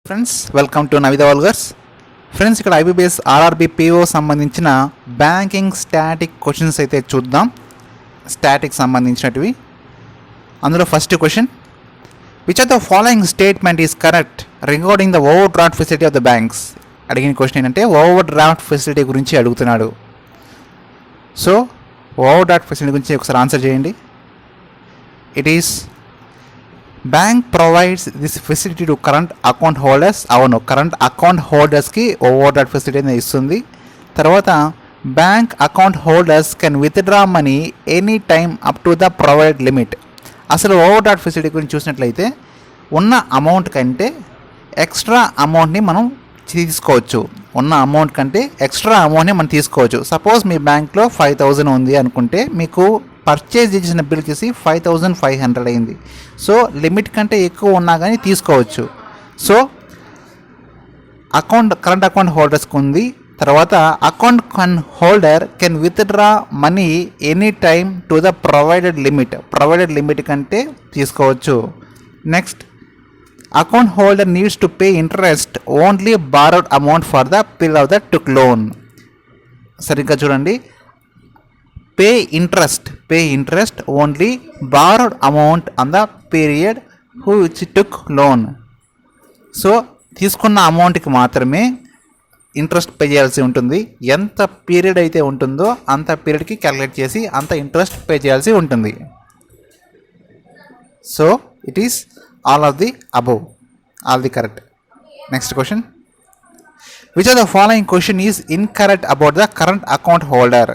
Friends welcome to నవిద vloggers. Friends ఇక్కడ IBPS RRB PO సంబంధించిన బ్యాంకింగ్ స్టాటిక్ క్వశ్చన్స్ అయితే చూద్దాం. స్టాటిక్ సంబంధించినటివి. అందులో first question, which of the following statement is correct regarding the overdraft facility of the banks. అడిగిన question ఏంటంటే overdraft facility గురించి అడుగుతున్నాడు. సో ఓవర్ డ్రాఫ్ట్ ఫెసిలిటీ గురించి ఒకసారి ఆన్సర్ చేయండి. It is bank provides this facility to current account holders. అవును, current account హోల్డర్స్కి overdraft facility అనేది ఇస్తుంది. తర్వాత bank account holders can withdraw money any time up to the provide limit. అసలు overdraft facility గురించి చూసినట్లయితే ఉన్న amount కంటే ఎక్స్ట్రా అమౌంట్ని మనం తీసుకోవచ్చు. ఉన్న అమౌంట్ కంటే ఎక్స్ట్రా అమౌంట్ని మనం తీసుకోవచ్చు. సపోజ్ మీ బ్యాంక్లో 5,000 ఉంది అనుకుంటే మీకు పర్చేజ్ చేసిన బిల్ చేసి 5,500 అయింది. సో లిమిట్ కంటే ఎక్కువ ఉన్నా కానీ తీసుకోవచ్చు. సో కరెంట్ అకౌంట్ హోల్డర్స్కి ఉంది. తర్వాత account holder can withdraw money any time to the provided limit కంటే తీసుకోవచ్చు. Next, account holder needs to pay interest only borrowed amount for the period of the took loan. సరిగ్గా చూడండి, pay interest only borrowed amount on the period which took loan. So తీసుకున్న అమౌంట్కి మాత్రమే interest pay చేయాల్సి ఉంటుంది. ఎంత period అయితే ఉంటుందో అంత పీరియడ్కి క్యాలిక్యులేట్ చేసి అంత ఇంట్రెస్ట్ పే చేయాల్సి ఉంటుంది. So it is all of the above, all the correct. Next question, which of the following question is incorrect about the current account holder.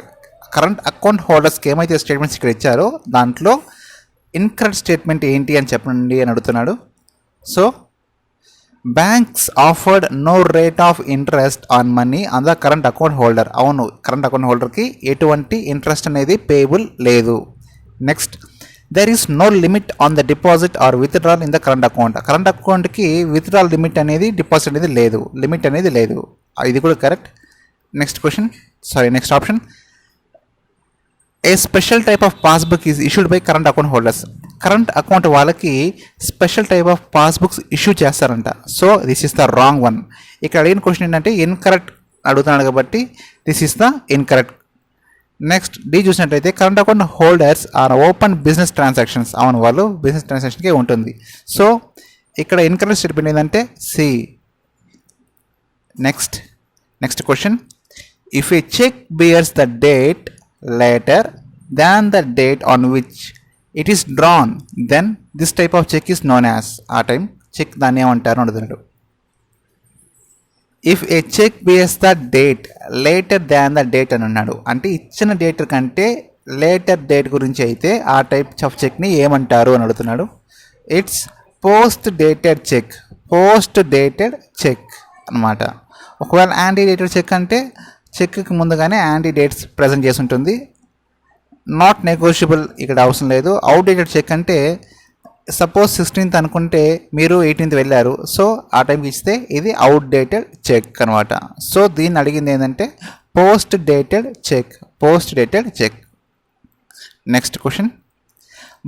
Current account హోల్డర్స్కి ఏమైతే స్టేట్మెంట్స్ ఇక్కడ ఇచ్చారో దాంట్లో ఇన్కరెక్ట్ స్టేట్మెంట్ ఏంటి అని చెప్పండి అని అడుగుతున్నాడు. So banks offered no rate of interest on money on the current account holder. అవును, కరెంట్ అకౌంట్ హోల్డర్కి ఎటువంటి ఇంట్రెస్ట్ అనేది పేయబుల్ లేదు. Next, there is no limit on the deposit or withdrawal in the current account. Current అకౌంట్కి withdrawal limit అనేది deposit అనేది లేదు, limit అనేది లేదు. ఇది కూడా correct. Next option, a special type of passbook is issued by current account holders. Current account వాళ్ళకి special type of passbooks issue చేస్తారంట. So this is the wrong one. ఇక్కడ అడిగిన క్వశ్చన్ ఏంటంటే ఇన్కరెక్ట్ అడుగుతున్నాడు కాబట్టి this is the incorrect. Next, D చూసినట్లయితే current account holders are open business transactions. అవును, వాళ్ళు బిజినెస్ ట్రాన్సాక్షన్కే ఉంటుంది. సో ఇక్కడ ఇన్కరెక్ట్ స్టేట్మెంట్ ఏంటంటే C. Next question, if a cheque bears the date later than the date on which it is drawn, then this type of check is known as. ఆ time cheque దాన్ని ఏమంటారు అడుగుతున్నాడు. If a cheque bears the date later than the date అని అన్నాడు. అంటే ఇచ్చిన date కంటే later date గురించి అయితే ఆ టైప్ ఆఫ్ చెక్ని ఏమంటారు అని అడుగుతున్నాడు. ఇట్స్ పోస్ట్ డేటెడ్ చెక్ అనమాట. ఒకవేళ యాంటీ డేటెడ్ చెక్ అంటే చెక్కి ముందుగానే యాంటీ డేట్స్ ప్రజెంట్ చేసి ఉంటుంది. నాట్ నెగోషియబుల్ ఇక్కడ అవసరం లేదు. అవుట్ డేటెడ్ చెక్ అంటే సపోజ్ 16th అనుకుంటే మీరు 18th వెళ్ళారు. సో ఆ టైంకి ఇస్తే ఇది అవుట్ డేటెడ్ చెక్ అనమాట. సో దీన్ని అడిగింది ఏంటంటే post dated cheque. Next question,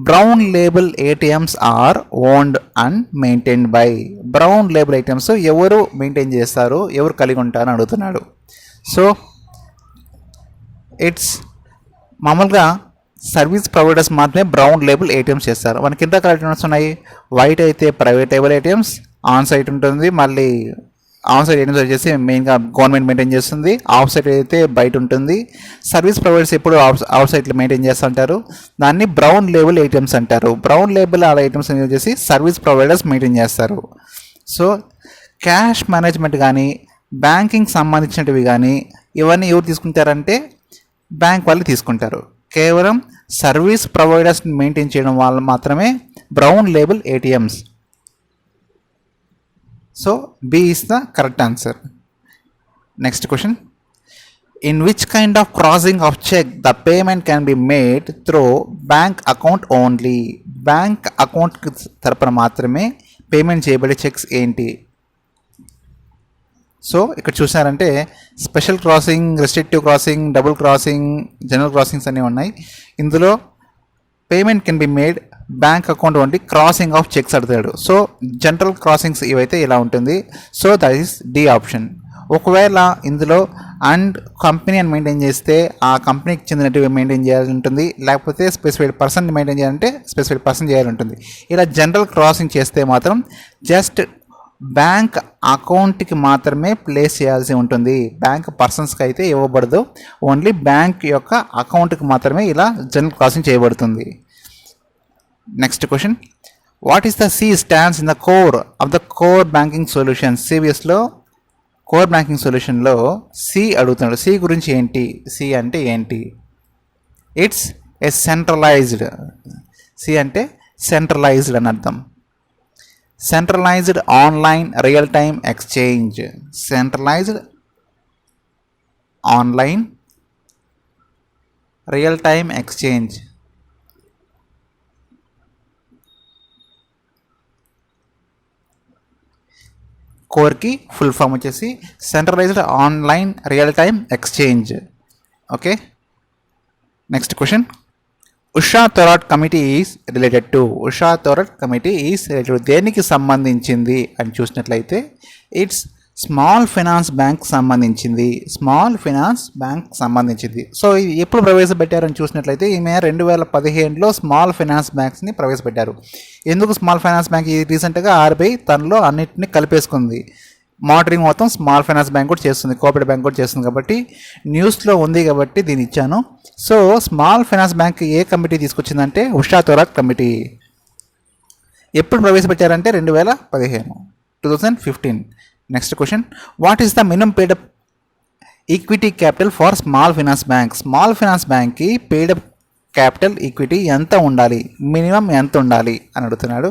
brown label ATMs are owned and maintained by. Brown label ATMs ఎవరు మెయింటైన్ చేస్తారు, ఎవరు కలిగి ఉంటారని అడుగుతున్నాడు. సో ఇట్స్ మామూలుగా సర్వీస్ ప్రొవైడర్స్ మాత్రమే బ్రౌన్ లేబుల్ ఏటీఎంస్ చేస్తారు. మనకి ఎంత ఏటీఎంస్ ఉన్నాయి. వైట్ అయితే private label ATMs, on site ఉంటుంది. మళ్ళీ ఆన్ సైట్ ఏటీఎంస్ వచ్చేసి మెయిన్గా గవర్నమెంట్ మెయింటైన్ చేస్తుంది. ఆఫ్ సైట్ అయితే బయట ఉంటుంది. సర్వీస్ ప్రొవైడర్స్ ఎప్పుడు అవుట్ సైట్లో మెయింటైన్ చేస్తూ ఉంటారు. దాన్ని బ్రౌన్ లేబుల్ ఏటీఎంస్ అంటారు. బ్రౌన్ లేబుల్ ఆ ఏటీఎంస్ వచ్చేసి సర్వీస్ ప్రొవైడర్స్ మెయింటైన్ చేస్తారు. సో క్యాష్ మేనేజ్మెంట్ కానీ బ్యాంకింగ్ సంబంధించినవి కానీ ఇవన్నీ ఎవరు తీసుకుంటారంటే బ్యాంక్ వాళ్ళు తీసుకుంటారు. కేవలం సర్వీస్ ప్రొవైడర్స్ మెయింటైన్ చేయడం వాళ్ళు మాత్రమే brown label ATMs. So B is the correct answer. Next question, in which kind of crossing of cheque the payment can be made through bank account only. Bank account తరపున మాత్రమే payment చేయబడే cheques ఏంటి. So ఇక్కడ చూసారంటే special crossing, restrictive crossing, double crossing, general crossings అన్నీ ఉన్నాయి. ఇందులో payment can be made bank account only crossing of cheques అడుగుతాడు. సో జనరల్ క్రాసింగ్స్ ఇవైతే ఇలా ఉంటుంది. So that is D option. ఒకవేళ ఇందులో అండ్ కంపెనీ అని మెయింటైన్ చేస్తే ఆ కంపెనీకి చెందినట్టుగా మెయింటైన్ చేయాల్సి ఉంటుంది, లేకపోతే స్పెసిఫైడ్ పర్సన్ మెయింటైన్ చేయాలంటే స్పెసిఫైడ్ పర్సన్ చేయాలి ఉంటుంది. ఇలా జనరల్ క్రాసింగ్ చేస్తే మాత్రం జస్ట్ బ్యాంక్ అకౌంట్కి మాత్రమే ప్లేస్ చేయాల్సి ఉంటుంది. బ్యాంక్ పర్సన్స్కి అయితే ఇవ్వబడదు, ఓన్లీ బ్యాంక్ యొక్క అకౌంట్కి మాత్రమే ఇలా జనరల్ క్రాసింగ్ చేయబడుతుంది. Next question, what is the C stands in the core of the core banking solution? సిబిఎస్లో కోర్ బ్యాంకింగ్ సొల్యూషన్లో సి అడుగుతున్నాడు. సి గురించి ఏంటి? సి అంటే ఏంటి? It's a centralised. సి అంటే సెంట్రలైజ్డ్ అని అర్థం. Centralised online real time exchange. Centralised online real time exchange. కోర్కి ఫుల్ ఫామ్ వచ్చేసి centralised online real time exchange. Okay, next question, Usha Thorat committee is related to. Usha Thorat committee is related దేనికి సంబంధించింది అని చూసినట్లయితే it's small finance bank సంబంధించింది. Small finance bank సంబంధించింది. So ఇది ఎప్పుడు ప్రవేశపెట్టారని చూసినట్లయితే ఈమె 2015లో స్మాల్ ఫైనాన్స్ బ్యాంక్స్ని ప్రవేశపెట్టారు. ఎందుకు స్మాల్ ఫైనాన్స్ బ్యాంక్? ఈ రీసెంట్గా ఆర్బీఐ తనలో అన్నింటినీ కలిపేసుకుంది. మానిటరింగ్ మొత్తం స్మాల్ ఫైనాన్స్ బ్యాంక్ కూడా చేస్తుంది, కోఆపరేటివ్ బ్యాంక్ కూడా చేస్తుంది. కాబట్టి న్యూస్లో ఉంది కాబట్టి దీన్ని ఇచ్చాను. సో స్మాల్ ఫైనాన్స్ బ్యాంక్ ఏ కమిటీ తీసుకొచ్చిందంటే ఉషా థొరాట్ కమిటీ. ఎప్పుడు ప్రవేశపెట్టారంటే 2015. Next question, what is the minimum paid-up equity capital for small finance bank? Small finance బ్యాంక్కి పేడప్ క్యాపిటల్ ఈక్విటీ ఎంత ఉండాలి, మినిమం ఎంత ఉండాలి అని అడుగుతున్నాడు.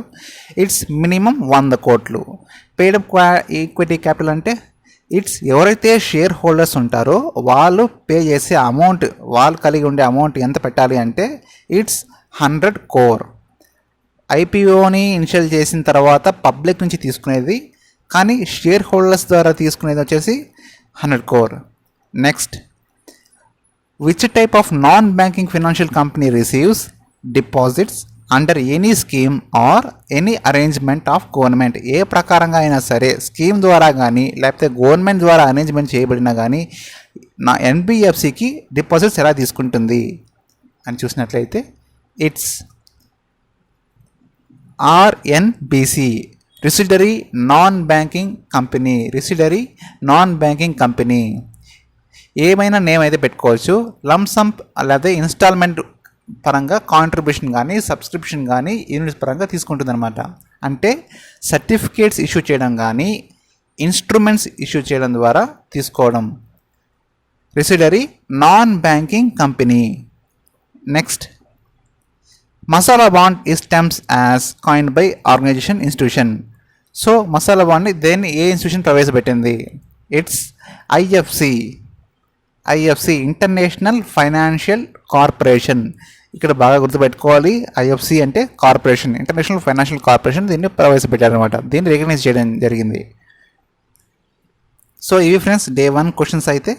ఇట్స్ మినిమం 100 కోట్లు. పేడప్ ఈక్విటీ క్యాపిటల్ అంటే ఇట్స్ ఎవరైతే షేర్ హోల్డర్స్ ఉంటారో వాళ్ళు పే చేసే అమౌంట్, వాళ్ళు కలిగి ఉండే అమౌంట్ ఎంత పెట్టాలి అంటే ఇట్స్ 100 crore. ఐపీఓని ఇనిషియల్ చేసిన తర్వాత పబ్లిక్ నుంచి తీసుకునేది, కానీ షేర్ హోల్డర్స్ ద్వారా తీసుకునేది వచ్చేసి 100 crore. Next, which type of non banking financial company receives deposits under any scheme or any arrangement of government? ఏ ప్రకారంగా అయినా సరే స్కీమ్ ద్వారా కానీ లేకపోతే గవర్నమెంట్ ద్వారా అరేంజ్మెంట్ చేయబడినా కానీ నా ఎన్బిఎఫ్సికి డిపాజిట్స్ ఎలా తీసుకుంటుంది అని చూసినట్లయితే it's RNBC, residuary non banking company. Residuary non banking company ఏమైనా నేమ్ అయితే పెట్టుకోవచ్చు. లంసంప్ లేదా ఇన్స్టాల్మెంట్ పరంగా కాంట్రిబ్యూషన్ కానీ సబ్స్క్రిప్షన్ కానీ యూనిట్స్ పరంగా తీసుకుంటుంది అనమాట. అంటే సర్టిఫికేట్స్ ఇష్యూ చేయడం కానీ ఇన్స్ట్రుమెంట్స్ ఇష్యూ చేయడం ద్వారా తీసుకోవడం. Residuary non banking company. Next, masala bond is terms as coined by organisation institution. So masala బాండ్ని దేన్ని ఏ ఇన్స్టిట్యూషన్ ప్రవేశపెట్టింది? It's IFC international financial corporation. ఇక్కడ బాగా గుర్తుపెట్టుకోవాలి, ఐఎఫ్సి అంటే కార్పొరేషన్, ఇంటర్నేషనల్ ఫైనాన్షియల్ కార్పొరేషన్ దీన్ని ప్రవేశపెట్టారనమాట. దీన్ని రికగ్నైజ్ చేయడం జరిగింది. సో ఇవి ఫ్రెండ్స్ డే 1 క్వశ్చన్స్ అయితే